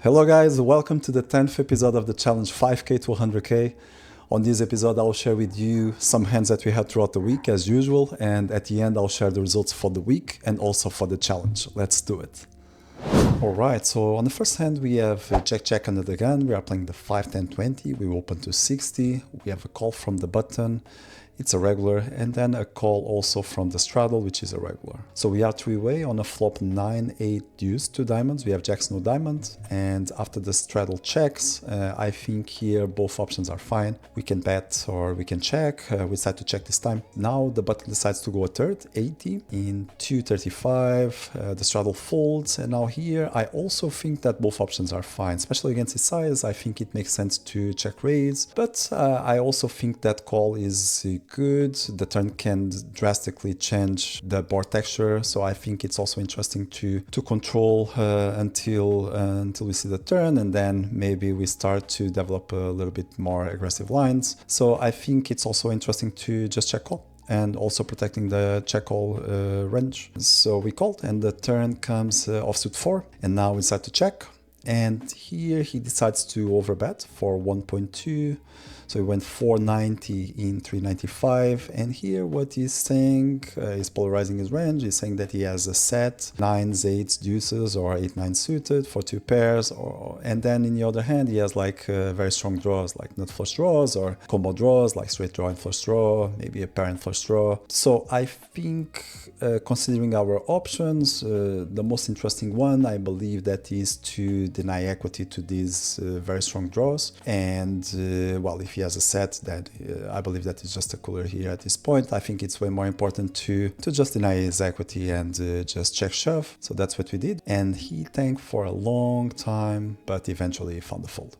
Hello guys, welcome to the 10th episode of the challenge 5k to 100k. On this episode I'll share with you some hands that we had throughout the week as usual, and at the end I'll share the results for the week and also for the challenge. Let's do it. Alright, so on the first hand we have Jack under the gun. We are playing the 5, 10, 20. We open to 60. We have a call from the button. It's a regular, and then a call also from the straddle, which is a regular. So we are three-way on a flop 9, 8 deuce, 2 diamonds. We have jacks, no diamond, and after the straddle checks, I think here both options are fine. We can bet or we can check. We decide to check this time. Now the button decides to go a third, 80 in 235. The straddle folds, and now here I also think that both options are fine, especially against his size. I think it makes sense to check raise, but I also think that call is good. The turn can drastically change the board texture, so I think it's also interesting to control until we see the turn, and then maybe we start to develop a little bit more aggressive lines. So I think it's also interesting to just check call and also protecting the check call range. So we called, and the turn comes offsuit 4, and now we decide to check. And here he decides to overbet for 1.2. So he went 490 in 395. And here what he's saying is polarizing his range. He's saying that he has a set 9s, 8s, deuces, or 8, 9 suited for 2 pairs. And then in the other hand, he has like very strong draws, like nut flush draws or combo draws, like straight draw and flush draw, maybe a pair and flush draw. So I think considering our options, the most interesting one, I believe, that is to deny equity to these very strong draws. And well, if he has a set, that I believe that is just a cooler here at this point. I think it's way more important to just deny his equity and just check shove. So that's what we did, and he tanked for a long time, but eventually found the fold.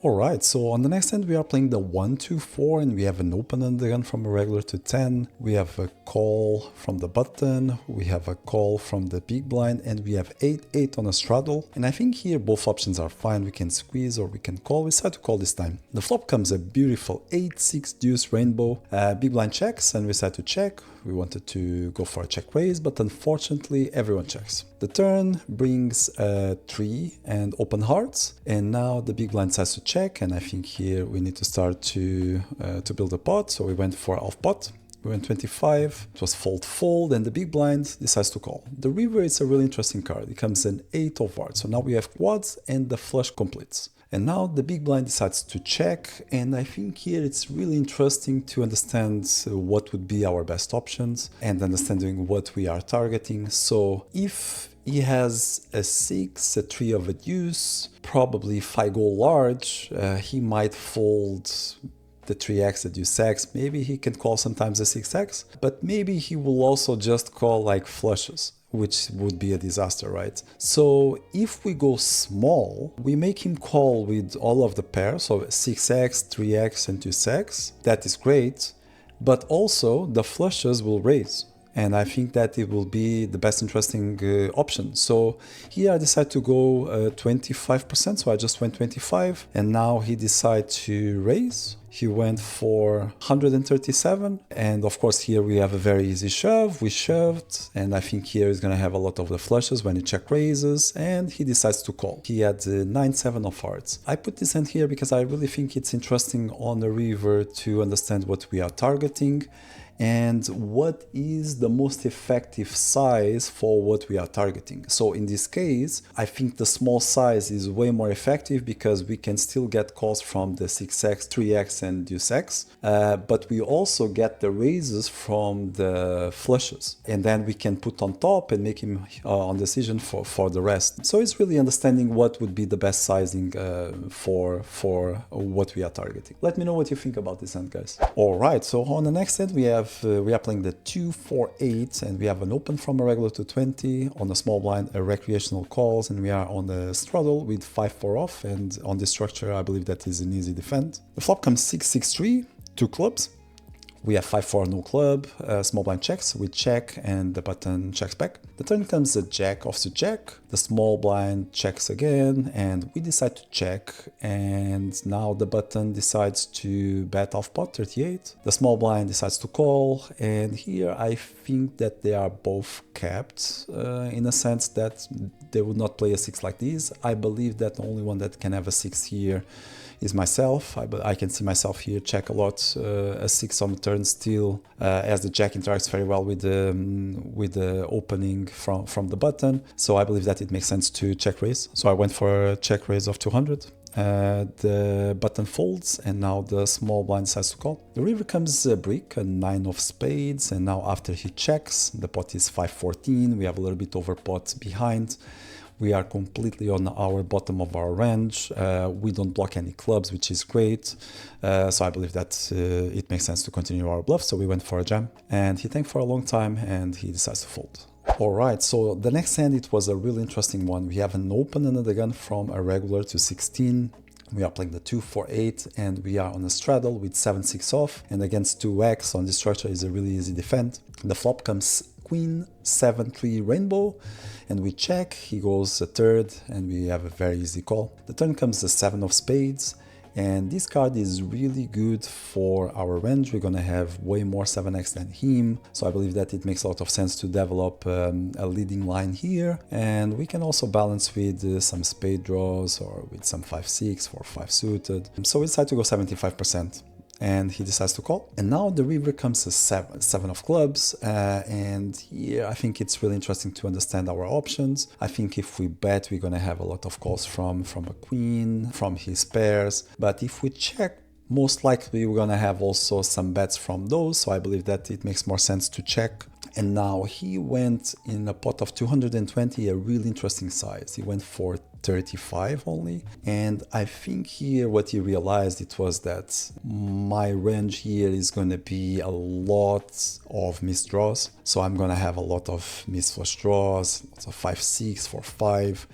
Alright, so on the next hand we are playing the 1, 2, 4, and we have an open under the gun from a regular to 10. We have a call from the button, we have a call from the big blind, and we have 8, 8 on a straddle. And I think here both options are fine. We can squeeze or we can call. We decide to call this time. The flop comes a beautiful 8, 6 deuce rainbow. Big blind checks, and we decide to check. We wanted to go for a check raise, but unfortunately everyone checks. The turn brings 3 and open hearts, and now the big blind decides to check, and I think here we need to start to build a pot. So we went for half pot. We went 25, it was fold, and the big blind decides to call. The river is a really interesting card. It comes an 8 of hearts, so now we have quads and the flush completes. And now the big blind decides to check, and I think here it's really interesting to understand what would be our best options and understanding what we are targeting. So if he has a 6, a 3 of a deuce, probably if I go large, he might fold the 3x, the deuce x. Maybe he can call sometimes a 6x, but maybe he will also just call like flushes, which would be a disaster, right? So if we go small, we make him call with all of the pairs, so 6x, 3x, and 2x. That is great, but also the flushes will raise. And I think that it will be the best interesting option. So here I decided to go 25%, so I just went 25, and now he decided to raise. He went for 137, and of course here we have a very easy shove. We shoved, and I think here he's gonna have a lot of the flushes when he check raises, and he decides to call. He had 9, 7 of hearts. I put this hand here because I really think it's interesting on the river to understand what we are targeting and what is the most effective size for what we are targeting. So in this case, I think the small size is way more effective because we can still get calls from the 6x, 3x, and deuce x, but we also get the raises from the flushes, and then we can put on top and make him on decision for the rest. So it's really understanding what would be the best sizing for what we are targeting. Let me know what you think about this hand, guys. All right, so on the next hand we are playing the 2, 4, 8, and we have an open from a regular to 20 on a small blind, a recreational calls, and we are on the straddle with 5, 4 off, and on this structure I believe that is an easy defend. The flop comes 6, 6, 3, 2 clubs, We have 5-4 no club, small blind checks, we check and the button checks back. The turn comes the jack offsuit jack, the small blind checks again and we decide to check, and now the button decides to bet off pot 38. The small blind decides to call, and here I think that they are both capped in a sense that they would not play a 6 like this. I believe that the only one that can have a 6 here is myself. I can see myself here check a lot, a 6 on the turn still, as the jack interacts very well with the opening from the button. So I believe that it makes sense to check raise. So I went for a check raise of 200. The button folds and now the small blind decides to call. The river comes a brick, a 9 of spades, and now after he checks, the pot is 5-14. We have a little bit over pot behind. We are completely on our bottom of our range. We don't block any clubs, which is great. So I believe that it makes sense to continue our bluff. So we went for a jam and he tanked for a long time and he decides to fold. Alright, so the next hand, it was a really interesting one. We have an open under the gun from a regular to 16. We are playing the 2-4-8 and we are on a straddle with 7-6 off, and against 2x on this structure is a really easy defend. The flop comes queen 7-3 rainbow and we check, he goes a third and we have a very easy call. The turn comes the 7 of spades, and this card is really good for our range. We're gonna have way more 7x than him, so I believe that it makes a lot of sense to develop a leading line here, and we can also balance with some spade draws or with some 5-6 or 5 suited. So we decide to go 75%. And he decides to call. And now the river comes a 7 of clubs, and here I think it's really interesting to understand our options. I think if we bet, we're gonna have a lot of calls from a queen, from his pairs, but if we check, most likely we're gonna have also some bets from those, so I believe that it makes more sense to check. And now he went in a pot of 220, a really interesting size. He went for 35 only, and I think here what he realized it was that my range here is going to be a lot of missed draws, so I'm going to have a lot of missed flush draws, lots of 5-6, 4-5,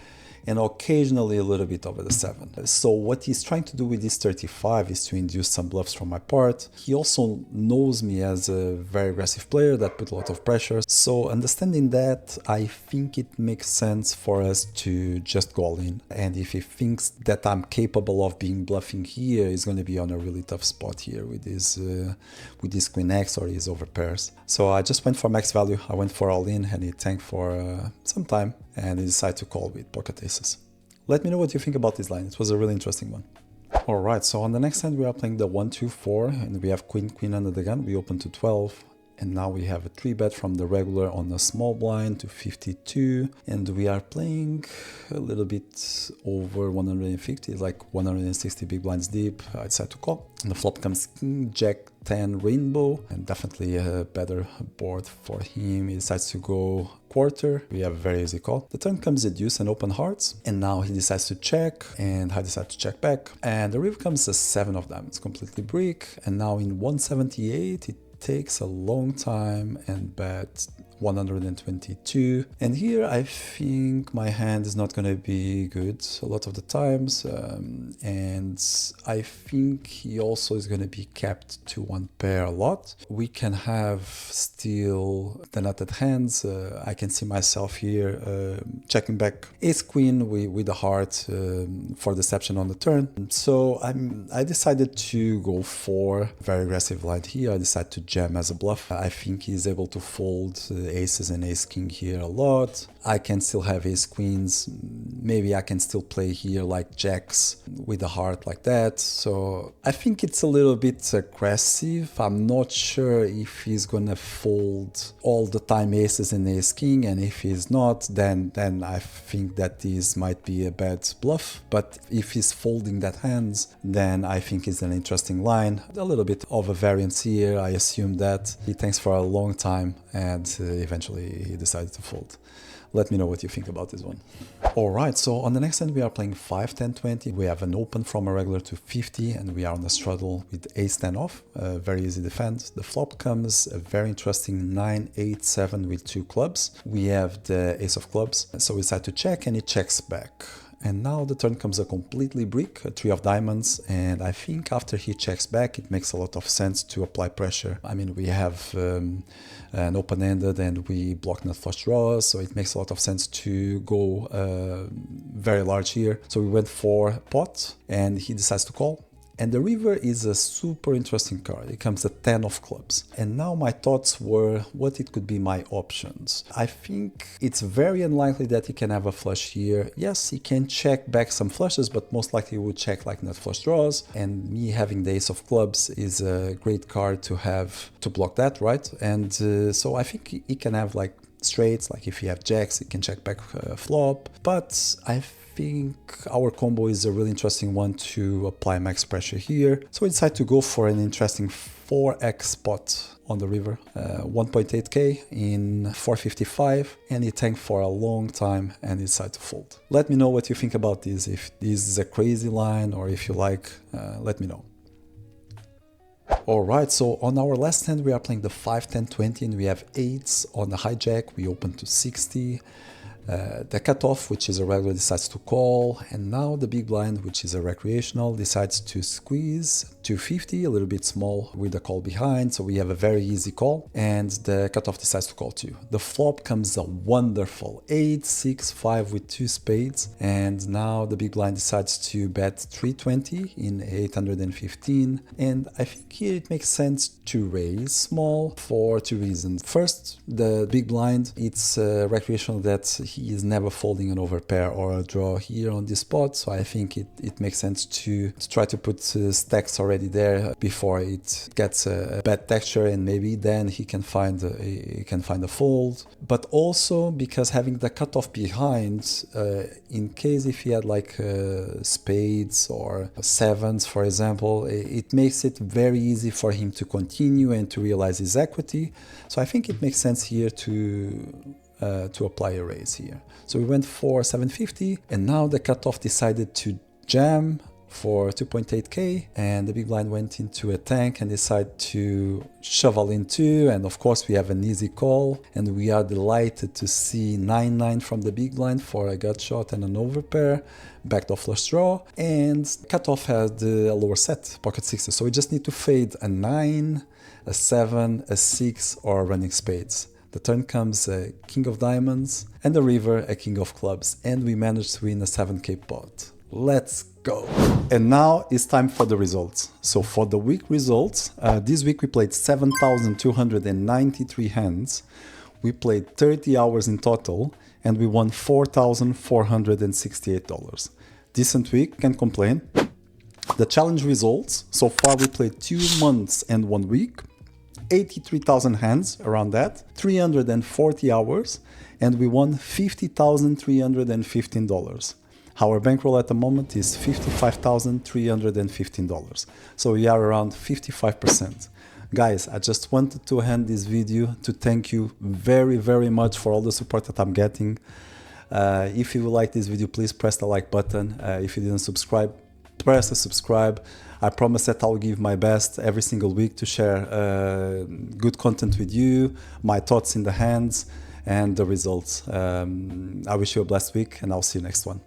and occasionally a little bit over the 7. So what he's trying to do with this 35 is to induce some bluffs from my part. He also knows me as a very aggressive player that put a lot of pressure. So understanding that, I think it makes sense for us to just go all in. And if he thinks that I'm capable of being bluffing here, he's going to be on a really tough spot here with his queen X or his over pairs. So I just went for max value. I went for all in and he tanked for some time, and he decided to call with pocket aces. Let me know what you think about this line. It was a really interesting one. Alright, so on the next hand we are playing the 1-2-4 and we have queen under the gun. We open to 12 and now we have a 3-bet from the regular on the small blind to 52, and we are playing a little bit over 150, like 160 big blinds deep. I decide to call. And the flop comes king jack 10 rainbow, and definitely a better board for him. He decides to go quarter. We have a very easy call. The turn comes a deuce and open hearts, and now he decides to check, and I decide to check back. And the river comes a 7 of diamonds, completely brick, and now in 178 it takes a long time and bet 122, and here I think my hand is not going to be good a lot of the times, and I think he also is going to be capped to one pair a lot. We can have still the nutted hands. I can see myself here checking back ace queen with the heart for deception on the turn. So I decided to go for very aggressive line here. I decided to jam as a bluff. I think he's able to fold aces and ace king here a lot. I can still have ace queens. Maybe I can still play here like jacks with a heart like that. So I think it's a little bit aggressive. I'm not sure if he's gonna fold all the time aces and ace king, and if he's not, then I think that this might be a bad bluff. But if he's folding that hands, then I think it's an interesting line. A little bit of a variance here. I assume that he tanks for a long time and eventually he decided to fold. Let me know what you think about this one. Alright, so on the next hand we are playing 5-10-20. We have an open from a regular to 50 and we are on the straddle with ace-10 off. Very easy defense. The flop comes a very interesting 9-8-7 with 2 clubs. We have the ace of clubs, so we decide to check and it checks back. and now the turn comes a completely brick, a 3 of diamonds, and I think after he checks back it makes a lot of sense to apply pressure. I mean, we have an open-ended and we block nut flush draws, so it makes a lot of sense to go very large here. So we went for pot and he decides to call. And the river is a super interesting card. It comes at 10 of clubs. And now my thoughts were what it could be my options. I think it's very unlikely that he can have a flush here. Yes, he can check back some flushes, but most likely he would check like nut flush draws. And me having the ace of clubs is a great card to have to block that, right? And so I think he can have like straights, like if you have jacks, he can check back flop. But I think our combo is a really interesting one to apply max pressure here. So we decided to go for an interesting 4x spot on the river, 1.8k in 455, and he tanked for a long time and decided to fold. Let me know what you think about this, if this is a crazy line or if you like, let me know. Alright, so on our last hand we are playing the 5, 10, 20 and we have 8s on the hijack. We open to 60. The cutoff, which is a regular, decides to call, and now the big blind, which is a recreational, decides to squeeze 250, a little bit small with the call behind, so we have a very easy call, and the cutoff decides to call too. The flop comes a wonderful 8, 6, 5 with 2 spades, and now the big blind decides to bet 320 in 815, and I think here it makes sense to raise small for 2 reasons. First, the big blind, it's recreational that he is never folding an overpair or a draw here on this spot, so I think it makes sense to try to put stacks already there before it gets a bad texture, and maybe then he can find a fold. But also because having the cutoff behind, in case if he had like spades or sevens, for example, it makes it very easy for him to continue and to realize his equity. So I think it makes sense here to apply a raise here. So we went for 750, and now the cutoff decided to jam for 2.8k, and the big blind went into a tank and decided to shovel into, and of course we have an easy call, and we are delighted to see 9-9 from the big blind for a gut shot and an overpair, backdoor flush draw, and cutoff had a lower set, pocket sixes, so we just need to fade a 9, a 7, a 6, or running spades. The turn comes a king of diamonds, and the river a king of clubs, and we managed to win a 7k pot. Let's go! And now it's time for the results. So for the week results, this week we played 7,293 hands, we played 30 hours in total, and we won $4,468. Decent week, can't complain. The challenge results, so far we played 2 months and 1 week, 83,000 hands, around that, 340 hours, and we won $50,315. Our bankroll at the moment is $55,315. So we are around 55%. Guys, I just wanted to end this video to thank you very, very much for all the support that I'm getting. If you like this video, please press the like button. If you didn't subscribe, press the subscribe. I promise that I'll give my best every single week to share good content with you, my thoughts in the hands, and the results. I wish you a blessed week, and I'll see you next one.